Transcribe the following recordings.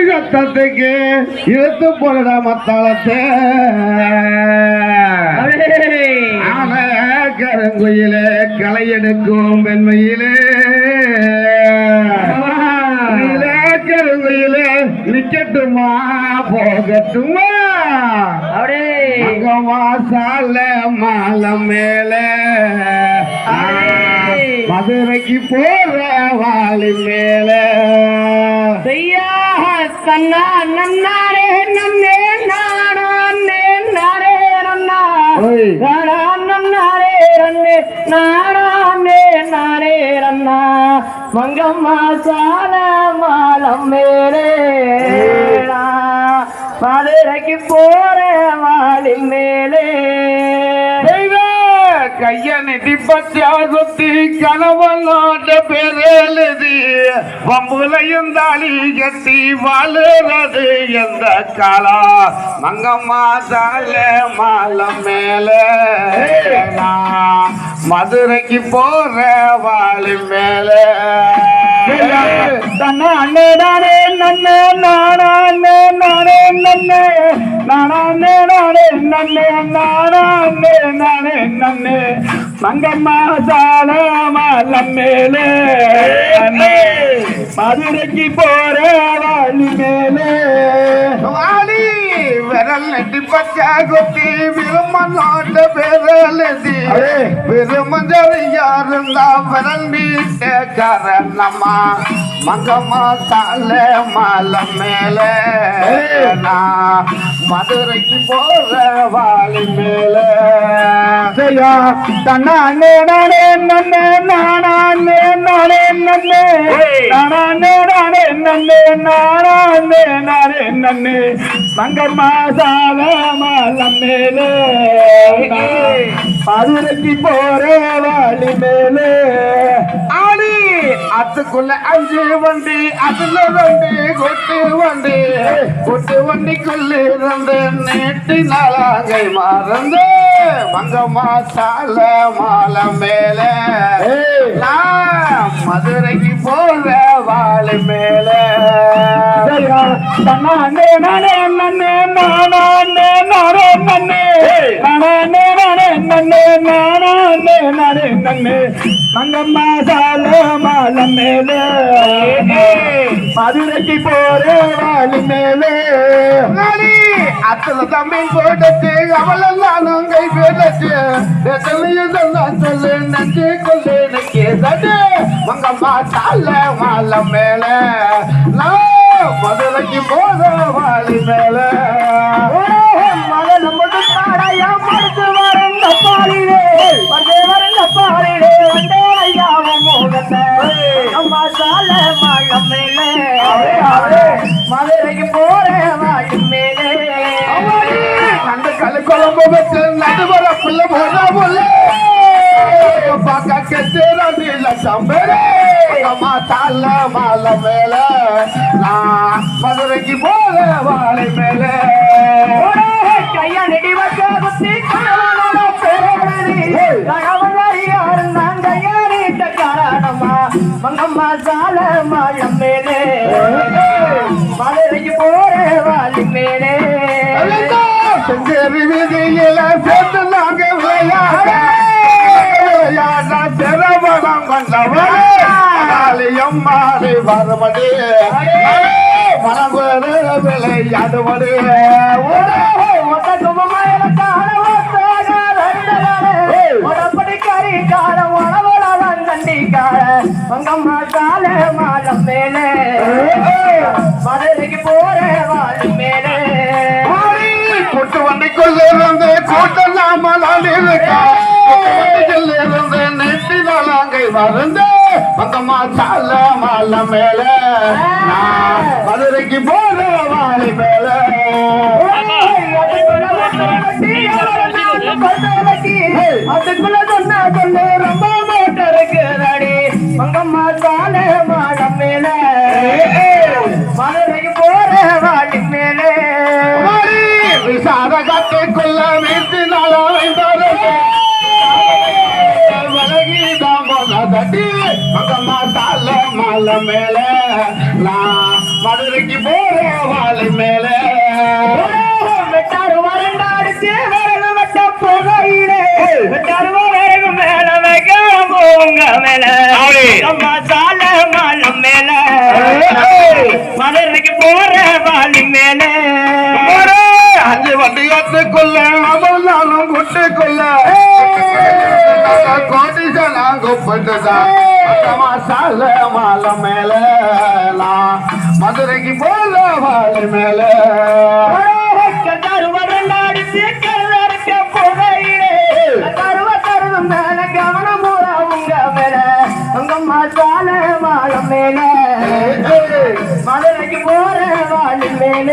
ரத்தத்துக்கு இழுத்து போடா மத்தாளத்தை கருங்குயிலே களை எடுக்கும் பெண்மையிலே கருங்குயிலே நிக்கட்டுமா போகட்டுமா சால மாலம் மேல மதுரைக்கு போற வாழி மேல சன்னா நன்னாரே நன்னே நானே நாரே நன்னா நன்னாரே ரன்னே நானே நானே ரன்னா மங்கம்மா சால மாலம் மேலே மதுரைக்கு போற வாழி மேலே கைய நெட்டி பச்சா சுத்தி கணவனோட பேரெழுதி பம்புலையும் தாலி கட்டி வாழுறது எந்த காலா மங்கம்மா சால மாலம் மேல மதுரைக்கு போற வாழி மேல நானே நானே நன்னே நானே நானே நன்னே நானே நானே நன்னே நானே நானே நன்னே மங்கம்மா சால மாலம் மேலே மதுரைக்கு போற வாழி மேலே வாழி விரல் நெட்டி பச்சா குத்தி விரும்பனோட பேரழுதி விரும்பஞ்சது யாருந்தா விரல் நீட்ட காரணமா மங்கம்மா சால மாலம் மேல மதுரைக்கு போற வாழி மேல நானே நானே நன்னே நானே நானே நன்னே நானே நானே நன்னே நானே நானே நன்னே மங்கம்மா சால மாலம் மேலே மதுரைக்கு போற வாழி மேலே ஆளி அதுக்குள்ள 5 வண்டி அதுல 2 கொட்டு வண்டிக்குள்ள இருந்து நேற்று நாளாகை மறந்து மங்கம்மா சால மாலம் மேல மதுரைக்கு போற வாழி மேல நானே நானே நன்னே நானே நானே நன்னே நானே நானே நன்னே நானே நானே நன்னே மங்கம்மா சால மாலம் மேலே மதுரைக்கு போற வாழி மேலே அத்தனை தம்பி போட்டு அவளெல்லாம் கை பேச்சு சொல்லு நஞ்சு கொள்ளு கேட்டு மங்கம்மா சால மாலம் மேல மதுரைக்கு போற வாழி மேல மகன் மட்டும் பாடையா மறுத்து வரந்த பாடிலே வந்தே வரந்த பாடிலே வந்தே ஐயாவும் மோகத்தை அம்மா சால மாலம் மேலே மதுரைக்கு போற வாழி மேலே அந்த கல் குழம்பு வச்சு நடுவர பிள்ளை போல பார்க்க கெட்டு லட்சம் பேரு அம்மா சால மாலம் மேல மதுரைக்கு போற வாழை மேல கையா நெடி வச்ச குத்தி கணவனோட கணவனாரி யாருந்தான் கையாரிட்ட காரணமா மங்கம்மா சால மாலம் மேலே மதுரைக்கு போற வாழி மேலே செஞ்சேரி வீதியில சேர்த்து நாங்க விளையாட சிரவணம் கொண்டவரையும் மாறி வருமடி மனவரு விளையாடுவது படிக்காரி காலம் உணவளவன் கண்டிக்கார மங்கம்மா சால மாலம் மேலே மதுரைக்கு போற வாழி மேலே கூட்டு வண்டிக்குள்ள இருந்து கூட்டம் நாமலால் இருந்து நெட்டி நாளாங்கை மருந்து மங்கம்மா சால மாலம் மேல மதுரைக்கு போற வாழி மேல அதுக்குள்ள சொன்ன சொல்லு ரொம்ப மோட்டருக்கு நடி மங்கம்மா சால மாலம் மேல மதுரைக்கு போற வாழி மேலே விசார கட்டுக்குள்ள வீட்டு நாளாக விலகிதான் போன தட்டி மங்கம்மா சால மாலை மேல நான் மதுரைக்கு போற வாழை மேல வெட்டாரு வரண்டாடு சேவரது வட்ட புகையிலே வெட்டாரு வரகு மேல வைக்காம உங்க மேல அம்மா சால மாலம் மேல மதுரைக்கு போற வாழி மேல அஞ்சு வண்டியத்துக்குள்ள அவள் நானும் குட்டுக்குள்ள கோடிசனா கூப்பிட்டுதான் சால மாலை மேல நான் மதுரைக்கு போல வாழை மேல கட்டாரு வரண்டாடு சீக்கிரம் புகையிலே கருவ மேல கவனம் போறா உங்க மேல உங்கம்மா சால மாலம் மேல மதுரைக்கு போற வாழி மேல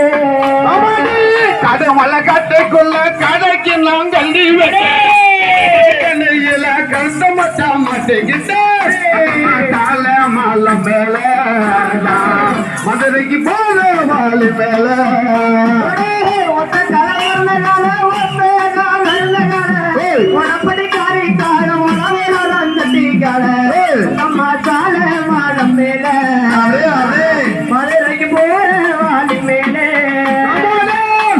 கடை மலை கட்டைக்குள்ள கடைக்கு நான் கல்வி கண்ணையில கருத்த மட்டா மாட்டேங்கிட்ட மாலை மேல மதுரைக்கு போல வாழை மேல மதுரைக்கு போற வாழி மேலே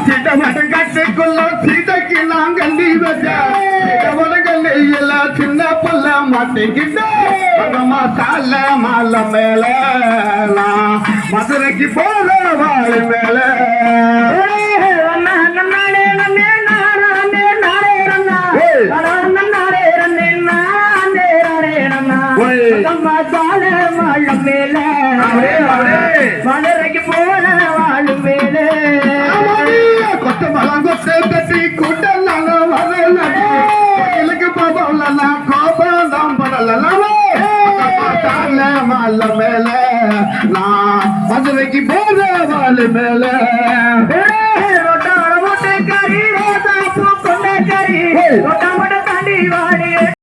சீட்டை மட்டும் கட்டுக்குள்ள சீதைக்கு நான் கல்வி வச்சேன் சின்ன புள்ள மாட்டேங்கிட்ட சால மாலை மேல மதுரைக்கு போற வாழை மேல மதுரைக்கு போற வாழு மேலே கொத்த மலம் கொத்த தட்டி கூட்டலாம் வரலுக்கு பாபம் கோபம் தான் படலாம் மாலை மேல நான் மதுரைக்கு போற வாழை மேல கறி கொண்ட கறி